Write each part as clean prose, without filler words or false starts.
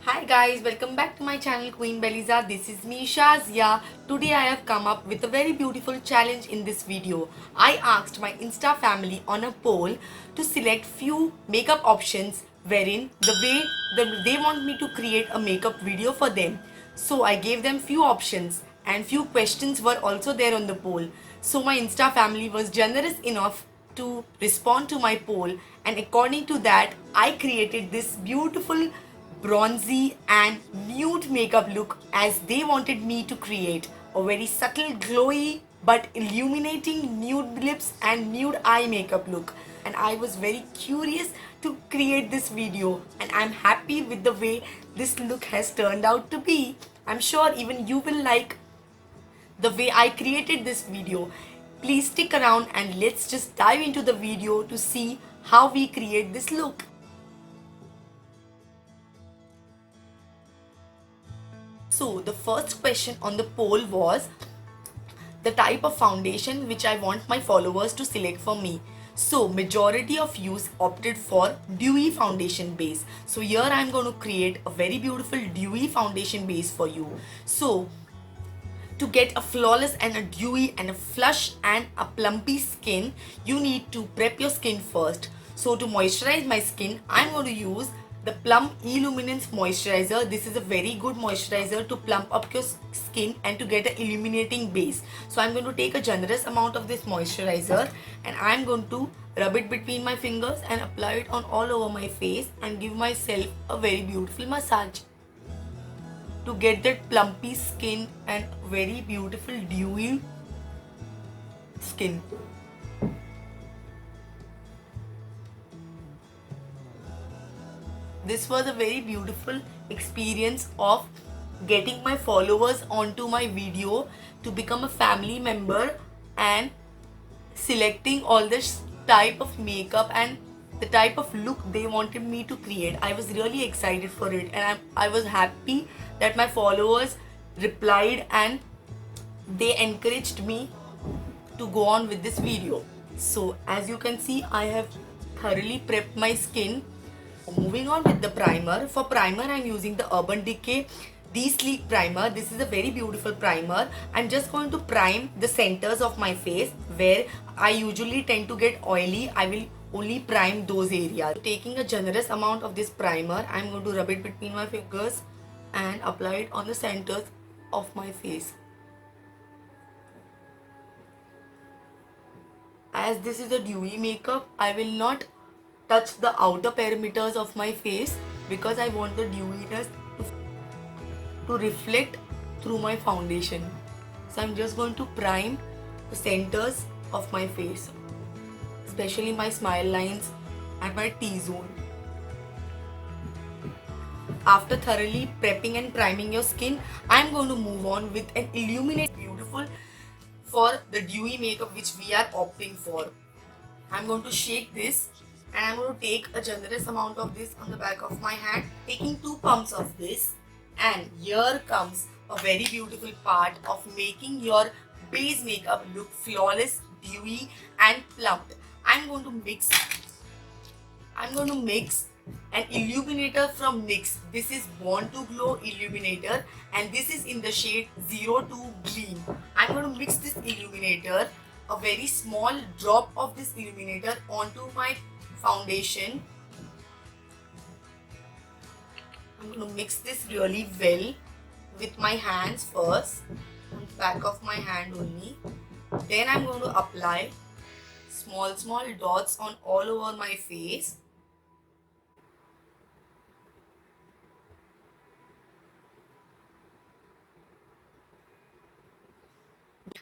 Hi guys, welcome back to my channel Queen Beliza. This is me Shazia. Today I have come up with a very beautiful challenge in this video. I asked my Insta family on a poll to select few makeup options wherein they want me to create a makeup video for them. So I gave them few options and few questions were also there on the poll. So my Insta family was generous enough to respond to my poll, and according to that I created this beautiful bronzy and nude makeup look as they wanted me to create a very subtle glowy but illuminating nude lips and nude eye makeup look. And I was very curious to create this video, and I'm happy with the way this look has turned out to be. I'm sure even you will like the way I created this video. Please stick around and let's just dive into the video to see how we create this look. So the first question on the poll was the type of foundation which I want my followers to select for me. So majority of you opted for dewy foundation base. So here I am going to create a very beautiful dewy foundation base for you. So to get a flawless and a dewy and a flush and a plumpy skin, you need to prep your skin first. So to moisturize my skin, I'm going to use the Plum Illuminance Moisturizer. This is a very good moisturizer to plump up your skin and to get an illuminating base. So I'm going to take a generous amount of this moisturizer and I'm going to rub it between my fingers and apply it on all over my face and give myself a very beautiful massage to get that plumpy skin and very beautiful dewy skin. This was a very beautiful experience of getting my followers onto my video to become a family member and selecting all this type of makeup and the type of look they wanted me to create. I was really excited for it, and I was happy that my followers replied and they encouraged me to go on with this video. So as you can see, I have thoroughly prepped my skin. Moving on with the primer. For primer, I'm using the Urban Decay De-Sleek Primer. This is a very beautiful primer. I'm just going to prime the centers of my face where I usually tend to get oily. I will only prime those areas. Taking a generous amount of this primer, I'm going to rub it between my fingers and apply it on the centers of my face. As this is a dewy makeup, I will not touch the outer perimeters of my face because I want the dewiness to reflect through my foundation. So I'm just going to prime the centers of my face, especially my smile lines and my T-zone. After thoroughly prepping and priming your skin, I'm going to move on with an illuminated beautiful for the dewy makeup which we are opting for. I'm going to shake this and I'm going to take a generous amount of this on the back of my hand, taking 2 pumps of this, and here comes a very beautiful part of making your base makeup look flawless, dewy and plumped. I'm going to mix an illuminator from NYX. This is Born to Glow Illuminator and this is in the shade 02 Gleam. I'm going to mix this illuminator, a very small drop of this illuminator onto my foundation. I'm going to mix this really well with my hands first, on the back of my hand only. Then I'm going to apply small dots on all over my face.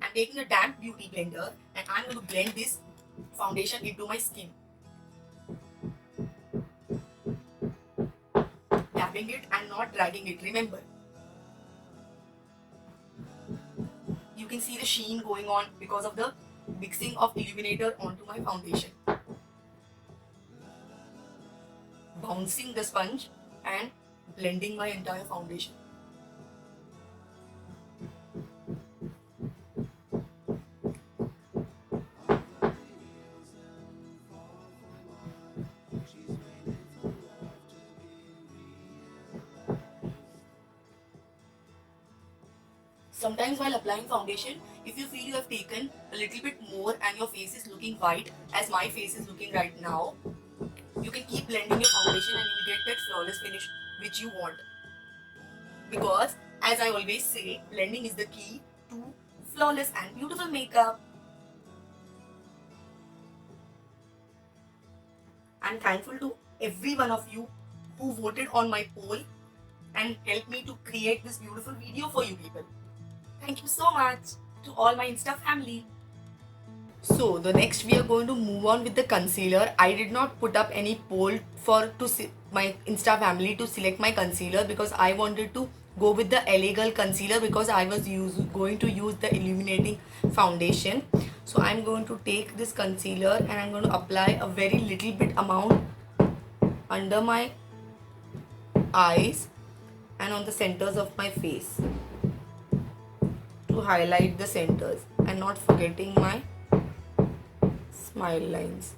I'm taking a damp beauty blender and I'm going to blend this foundation into my skin. Tapping it and not dragging it, remember. You can see the sheen going on because of the mixing of illuminator onto my foundation. Bouncing the sponge and blending my entire foundation. Sometimes while applying foundation, if you feel you have taken a little bit more and your face is looking white, as my face is looking right now, you can keep blending your foundation and you'll get that flawless finish which you want. Because as I always say, blending is the key to flawless and beautiful makeup. I'm thankful to every one of you who voted on my poll and helped me to create this beautiful video for you people. Thank you so much to all my Insta family. So the next we are going to move on with the concealer. I did not put up any poll my Insta family to select my concealer because I wanted to go with the LA Girl concealer because I was going to use the illuminating foundation. So I'm going to take this concealer and I'm going to apply a very little bit amount under my eyes and on the centers of my face to highlight the centers and not forgetting my smile lines.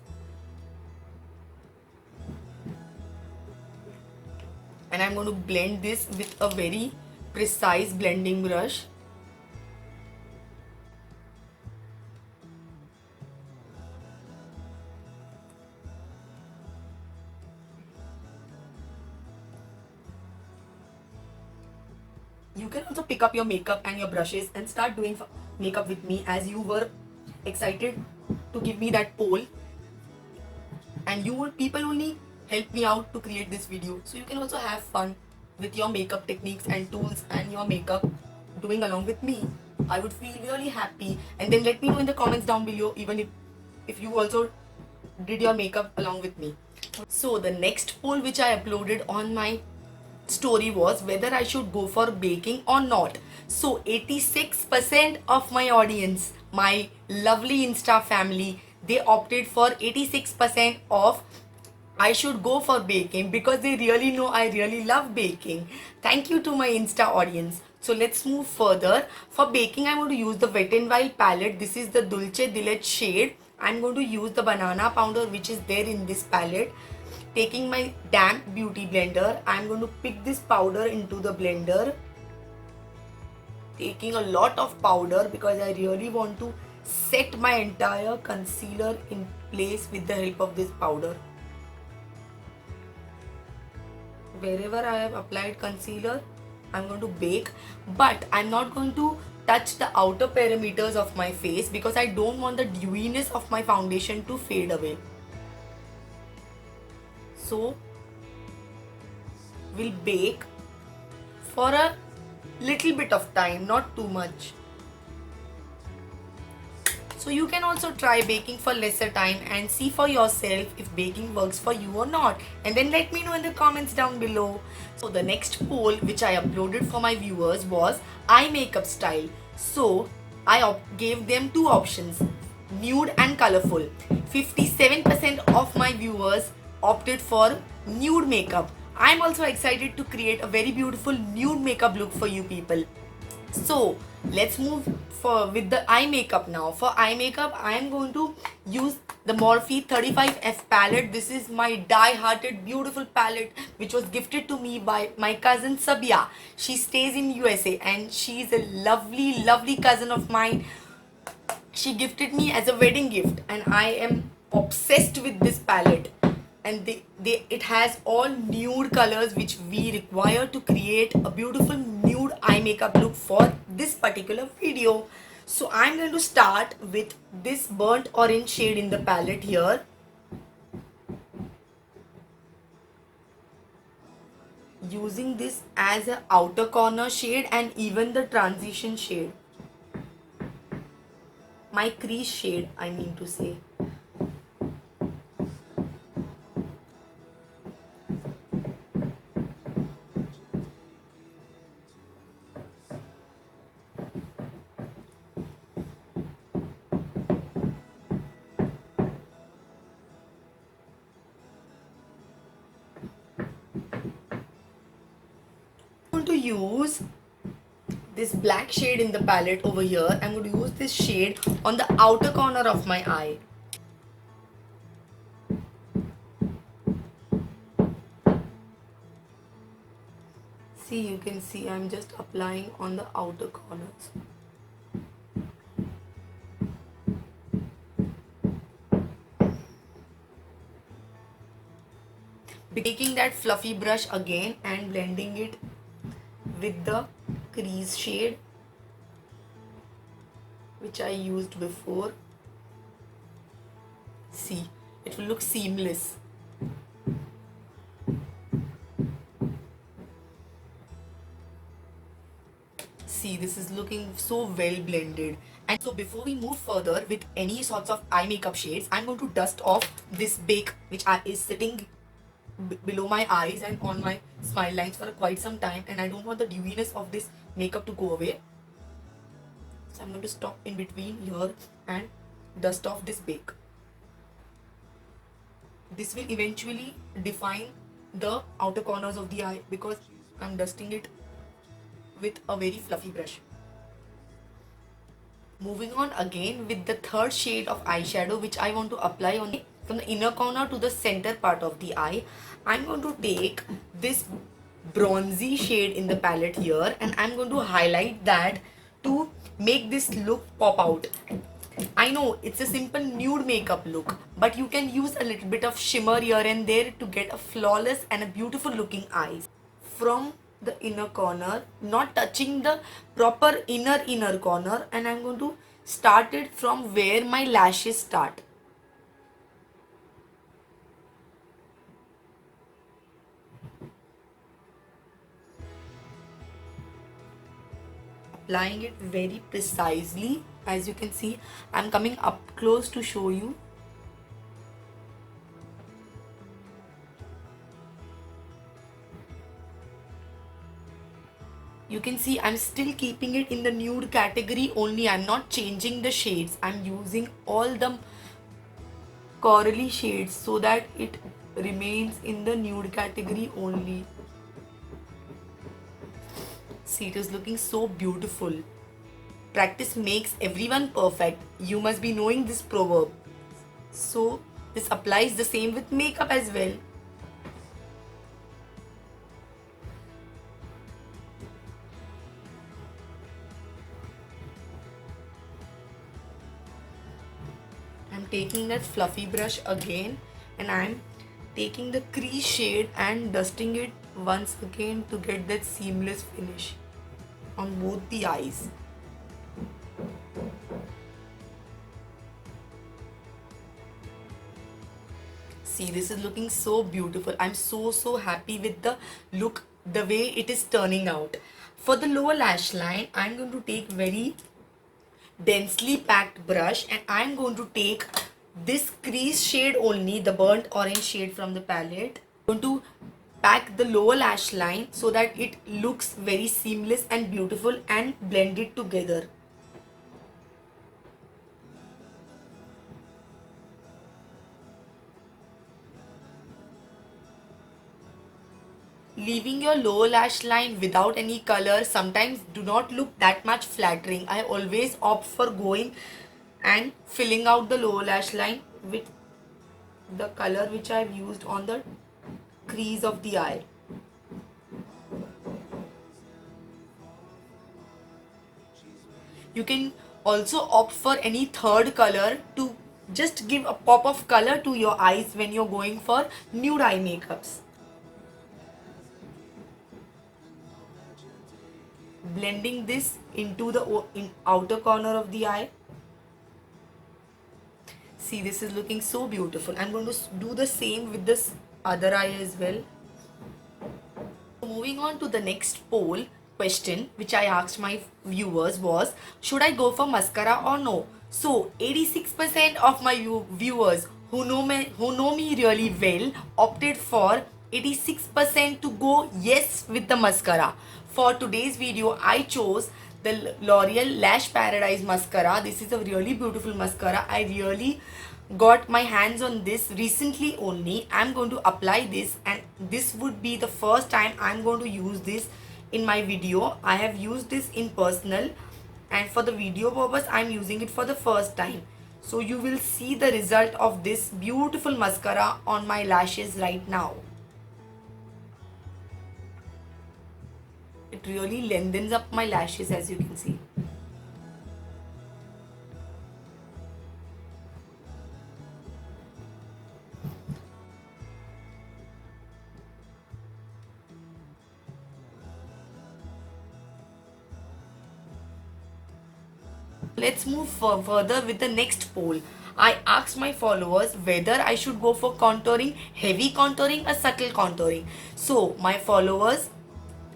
And I'm going to blend this with a very precise blending brush. You can also pick up your makeup and your brushes and start doing makeup with me as you were excited to give me that poll, and people only help me out to create this video, so you can also have fun with your makeup techniques and tools and your makeup doing along with me. I would feel really happy, and then let me know in the comments down below even if you also did your makeup along with me. So the next poll which I uploaded on my story was whether I should go for baking or not. So 86% of my audience, my lovely Insta family, they opted for 86% of I should go for baking because they really know I really love baking. Thank you to my Insta audience. So let's move further. For baking, I'm going to use the Wet n Wild palette. This is the Dulce Dilet shade. I'm going to use the banana powder which is there in this palette. Taking my damp beauty blender, I'm going to pick this powder into the blender. Taking a lot of powder because I really want to set my entire concealer in place with the help of this powder. Wherever I have applied concealer, I'm going to bake, but I'm not going to touch the outer perimeters of my face because I don't want the dewiness of my foundation to fade away. So we'll bake for a little bit of time, not too much. So you can also try baking for lesser time and see for yourself if baking works for you or not, and then let me know in the comments down below. So the next poll which I uploaded for my viewers was eye makeup style. So I gave them two options, nude and colorful. 57% of my viewers opted for nude makeup. I'm also excited to create a very beautiful nude makeup look for you people. So let's move with the eye makeup now. For eye makeup, I am going to use the Morphe 35F palette. This is my die-hearted beautiful palette which was gifted to me by my cousin Sabia. She stays in USA and she is a lovely cousin of mine. She gifted me as a wedding gift and I am obsessed with this palette. And it has all nude colors which we require to create a beautiful nude eye makeup look for this particular video. So I'm going to start with this burnt orange shade in the palette here. Using this as an outer corner shade and even the transition shade. My crease shade, I mean to say. I'm going to use this black shade in the palette over here. I'm going to use this shade on the outer corner of my eye. See, you can see I'm just applying on the outer corners. Taking that fluffy brush again and blending it with the crease shade which I used before. See, it will look seamless. See, this is looking so well blended. And so before we move further with any sorts of eye makeup shades, I'm going to dust off this bake which is sitting below my eyes and on my smile lines for quite some time, and I don't want the dewiness of this makeup to go away. So I'm going to stop in between here and dust off this bake. This will eventually define the outer corners of the eye because I'm dusting it with a very fluffy brush. Moving on again with the third shade of eyeshadow which I want to apply on from the inner corner to the center part of the eye. I'm going to take this bronzy shade in the palette here and I'm going to highlight that to make this look pop out. I know it's a simple nude makeup look, but you can use a little bit of shimmer here and there to get a flawless and a beautiful looking eyes. From the inner corner, not touching the proper inner corner, and I'm going to start it from where my lashes start. Applying it very precisely. As you can see, I'm coming up close to show you. You can see I'm still keeping it in the nude category only. I'm not changing the shades. I'm using all the corally shades so that it remains in the nude category only. See, it is looking so beautiful. Practice makes everyone perfect. You must be knowing this proverb. So this applies the same with makeup as well. I'm taking that fluffy brush again and I'm taking the crease shade and dusting it once again to get that seamless finish on both the eyes. See, this is looking so beautiful. I'm so happy with the look, the way it is turning out. For the lower lash line, I'm going to take very densely packed brush and I'm going to take this crease shade only, the burnt orange shade from the palette. I'm going to pack the lower lash line so that it looks very seamless and beautiful and blend it together. Leaving your lower lash line without any color sometimes do not look that much flattering. I always opt for going and filling out the lower lash line with the color which I have used on the crease of the eye. You can also opt for any third color to just give a pop of color to your eyes when you're going for nude eye makeups. Blending this into the outer corner of the eye. See, this is looking so beautiful. I'm going to do the same with this other eye as well. Moving on to the next poll question which I asked my viewers was, should I go for mascara or no? So 86% of my viewers who know me really well opted for 86% to go yes with the mascara. For today's video, I chose the L'Oreal Lash Paradise mascara. This is a really beautiful mascara. I really got my hands on this recently only. I'm going to apply this and this would be the first time I'm going to use this in my video. I have used this in personal and for the video purpose I'm using it for the first time. So you will see the result of this beautiful mascara on my lashes right now. It really lengthens up my lashes, as you can see. Let's move further with the next poll. I asked my followers whether I should go for contouring, heavy contouring or subtle contouring. So my followers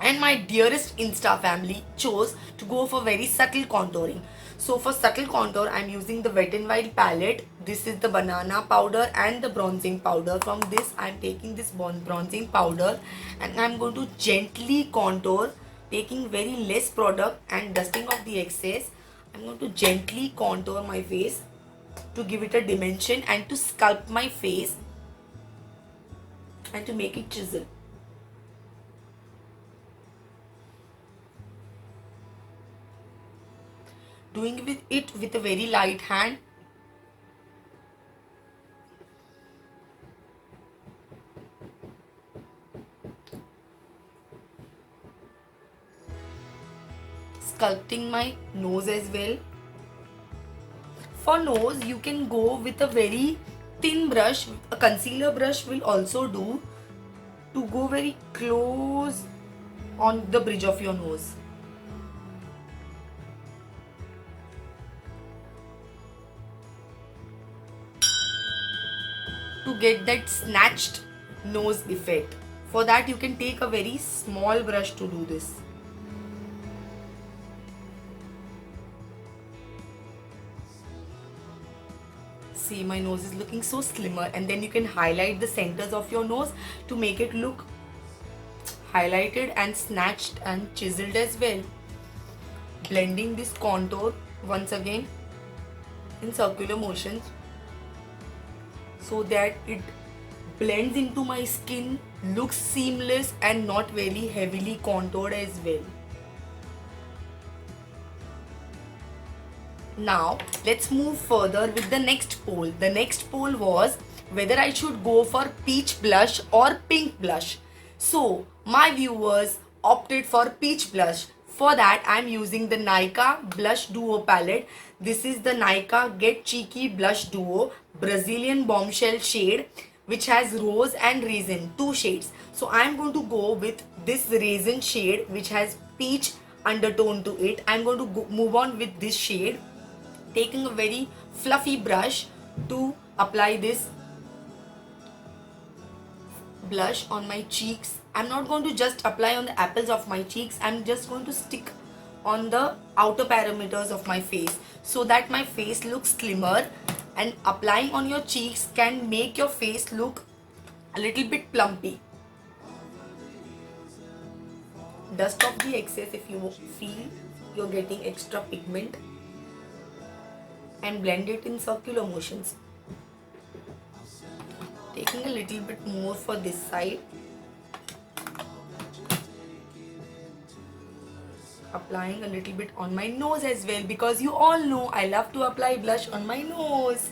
and my dearest Insta family chose to go for very subtle contouring. So for subtle contour, I'm using the Wet n Wild palette. This is the banana powder and the bronzing powder. From this, I'm taking this bronzing powder and I'm going to gently contour, taking very less product and dusting off the excess. I'm going to gently contour my face to give it a dimension and to sculpt my face and to make it chisel. Doing it with a very light hand. Sculpting my nose as well. For nose, you can go with a very thin brush. A concealer brush will also do, to go very close on the bridge of your nose. To get that snatched nose effect. For that, you can take a very small brush to do this. See, my nose is looking so slimmer, and then you can highlight the centers of your nose to make it look highlighted and snatched and chiseled as well. Blending this contour once again in circular motions so that it blends into my skin, looks seamless and not very heavily contoured as well. Now let's move further with the next poll. The next poll was whether I should go for peach blush or pink blush. So my viewers opted for peach blush. For that, I am using the Nykaa Blush Duo palette. This is the Nykaa Get Cheeky Blush Duo Brazilian Bombshell shade, which has rose and raisin, 2 shades. So I am going to go with this raisin shade, which has peach undertone to it. I am going to move on with this shade, taking a very fluffy brush to apply this blush on my cheeks. I'm not going to just apply on the apples of my cheeks. I'm just going to stick on the outer parameters of my face so that my face looks slimmer, and applying on your cheeks can make your face look a little bit plumpy. Dust off the excess if you feel you're getting extra pigment and blend it in circular motions. Taking a little bit more for this side. Applying a little bit on my nose as well, because you all know I love to apply blush on my nose.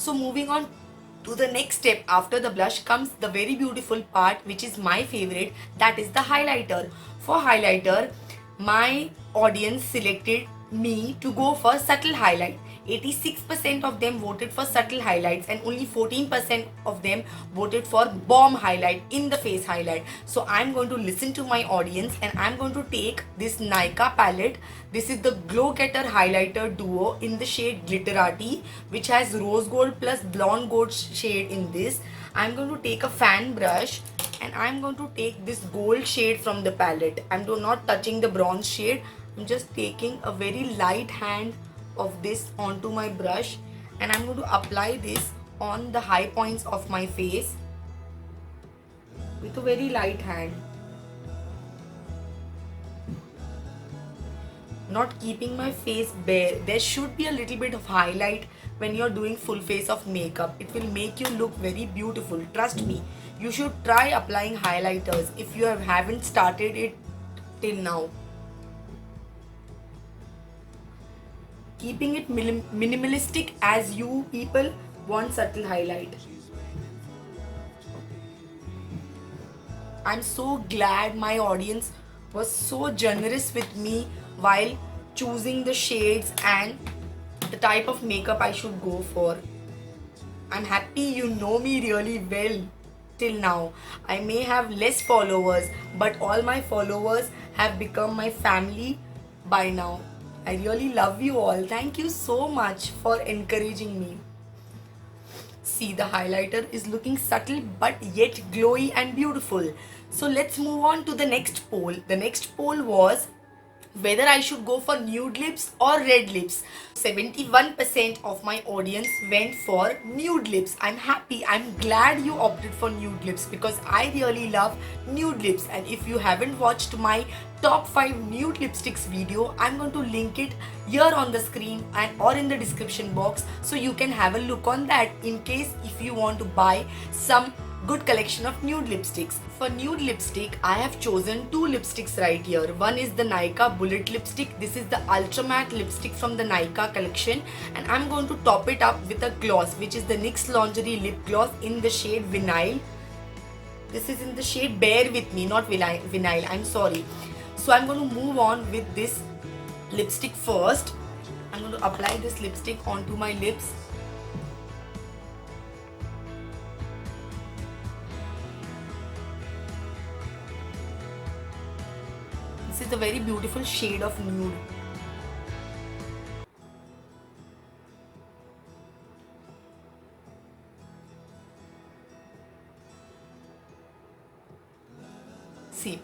Moving on to the next step after the blush comes the very beautiful part, which is my favorite, that is the highlighter. For highlighter, my audience selected me to go for subtle highlight. 86% of them voted for subtle highlights and only 14% of them voted for bomb highlight, in the face highlight. So I'm going to listen to my audience and I'm going to take this Nykaa palette. This is the Glow Getter Highlighter Duo in the shade Glitterati, which has rose gold plus blonde gold shade in this. I'm going to take a fan brush and I'm going to take this gold shade from the palette. I'm not touching the bronze shade. I'm just taking a very light hand of this onto my brush and I'm going to apply this on the high points of my face with a very light hand. Not keeping my face bare. There should be a little bit of highlight when you're doing full face of makeup. It will make you look very beautiful. Trust me. You should try applying highlighters if you haven't started it till now. Keeping it minimalistic as you people want subtle highlight. I'm so glad my audience was so generous with me while choosing the shades and the type of makeup I should go for. I'm happy you know me really well till now. I may have less followers, but all my followers have become my family by now. I really love you all. Thank you so much for encouraging me. See, the highlighter is looking subtle but yet glowy and beautiful. So let's move on to the next poll. The next poll was whether I should go for nude lips or red lips. 71% of my audience went for nude lips. I'm happy. I'm glad you opted for nude lips because I really love nude lips. And if you haven't watched my top 5 nude lipsticks video, I'm going to link it here on the screen and or in the description box, so you can have a look on that in case if you want to buy some good collection of nude lipsticks. For nude lipstick, I have chosen 2 lipsticks right here. One is the Nykaa Bullet lipstick. This is the ultra matte lipstick from the Nykaa collection, and I'm going to top it up with a gloss, which is the NYX Lingerie lip gloss in the shade Vinyl. This is in the shade Bear With Me, not Vinyl, I'm sorry. So I'm going to move on with this lipstick first. I'm going to apply this lipstick onto my lips. This is a very beautiful shade of nude. See,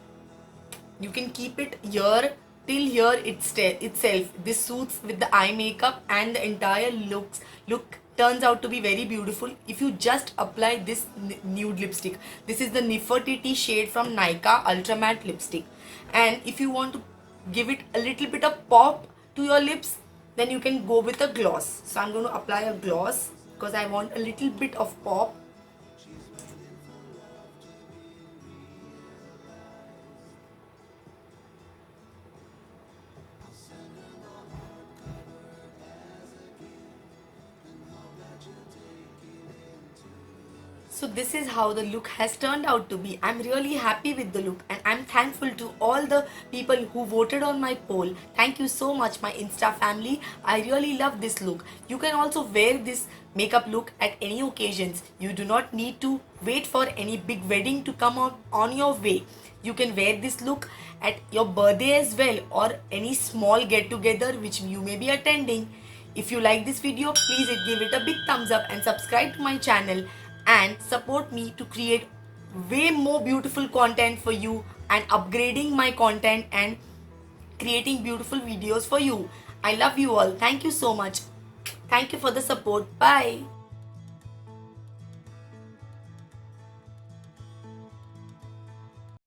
you can keep it here till here itself. This suits with the eye makeup and the entire look turns out to be very beautiful if you just apply this nude lipstick. This is the Nefertiti shade from Nykaa Ultra Matte lipstick. And if you want to give it a little bit of pop to your lips, then you can go with a gloss. So I'm going to apply a gloss because I want a little bit of pop. So this is how the look has turned out to be. I'm really happy with the look and I'm thankful to all the people who voted on my poll. Thank you so much, my Insta family. I really love this look. You can also wear this makeup look at any occasions. You do not need to wait for any big wedding to come on your way. You can wear this look at your birthday as well, or any small get together which you may be attending. If you like this video, please give it a big thumbs up and subscribe to my channel and support me to create way more beautiful content for you and upgrading my content and creating beautiful videos for you. I love you all. Thank you so much. Thank you for the support. Bye.